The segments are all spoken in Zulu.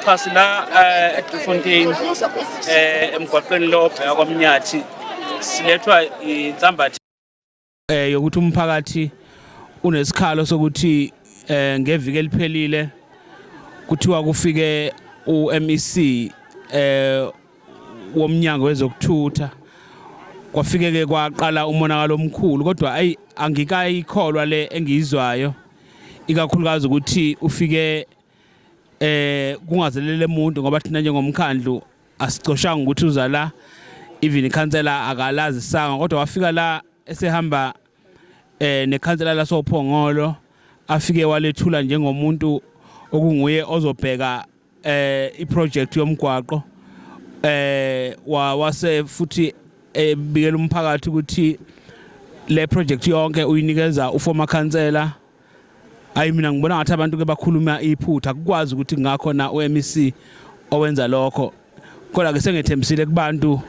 abaxhasi la eDriefontein emgwaqweni lo obheka kwaMnyathi silethwa insambathe yokuthi umphakathi unesikhalo sokuthi ngeviki eliphelile kuthiwa kufike uMEC womnyango wezokuthutha kwafike kwaqala umonakalo omkhulu kodwa angikayikholwa le engiyizwayo ikakhulukazi ukuthi ufike kungazelele umuntu ngoba thina njengomkhandlu asicoshanga ukuthi uza la even ikhansela akalazi sanga kodwa wafika la esehamba nekhansela la sophongolo afike walethula njengomuntu okunguye ozobheka iproject yomgwaqo wase futhi bikela umphakathi ukuthi le project yonke uyinikeza uformer councillor mina ngibona ngathi abantu ke bakhuluma iphutha akukwazi ukuthi ngakhona uMEC owenza lokho kodwa ke sengethembisile kubantu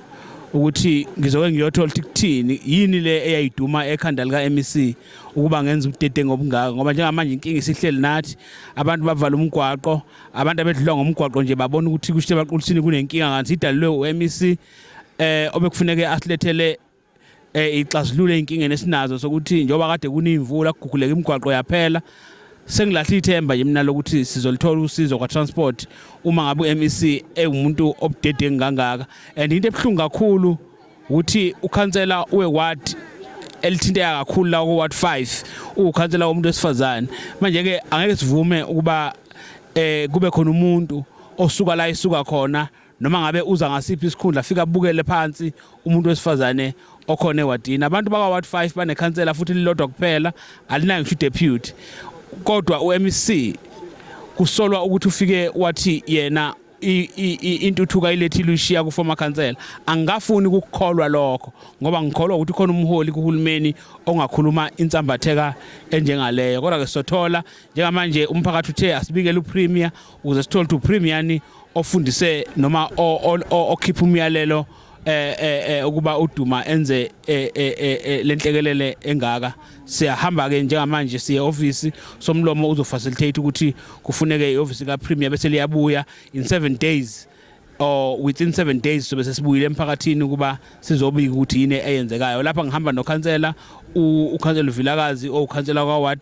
ukuthi ngizoke ngiyothola ukuthini yini le eyayiduma ekhanda lika MEC ukuba ngenza ubudede ngobungaka ngoba njengamanje inkinga isihleli nathi abantu bavala umgwaqo abantu abedlula ngomgwaqo nje babona ukuthi kushite baqulisini kunenkinga ngathi idalwe uMEC obekufuneke asilethele ixazulule inkinga nesinazo sokuthi njoba kade kunimvula kuguguleka imigwaqo yaphela sengilahle ithemba nje mina lokuthi sizolithola usizo kwa transport uma ngabe uMEC umuntu obudede ngangaka and into ebhlungu kakhulu ukuthi ukhansela weward elithinteka kakhulu la ku ward 5 ukhansela womuntu wesifazane manje ke angeke sivume ukuba kube khona umuntu osuka la isuka khona noma ngabe uza ngasiphi isikhundla afika abukele phansi umuntu wesifazane okhona ewadini abantu baka ward 5 banekhansela futhi lilodwa kuphela alinayo ngisho deputy kodwa uMEC kusolwa ukuthi ufike wathi yena intuthuka ilethile ushiya ku former councillor angafuni ukukholwa lokho ngoba ngikholwa ukuthi khona umholi kuhulumeni ongakhuluma insambatheka enjengaleyo kodwa ke sothola njengamanje umphakathi uthe asibikele upremier ukuze sithole ukuthi upremier ni ofundise noma okhipha umyalelo ukuba uDuma enze lenhlekelele engaka siyahamba ke njengamanje siye office somlomo uzofacilitate ukuthi kufuneke ioffice kaPremier bese liyabuya in 7 days or within 7 days sobe sesibuyile emphakathini ukuba sizobika ukuthi yini eyenzekayo lapha ngihamba nokhansela ukhansela Vilakazi okhansela kwa ward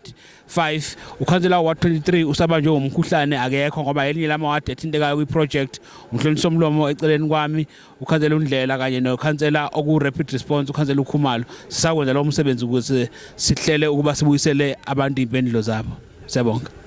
5 ukhansela ward 23 usaba nje umkhuhlane akekho ngoba elinye lama ward ethintekayo kwiproject umhlonisi somlomo eceleni kwami ukhansela uNdlela kanye nokhansela oku rapid response ukhansela uKhumalo sisakwenza lo msebenzi ukuze sihlele ukuba sibuyisele abantu impendlo zabo siyabonga.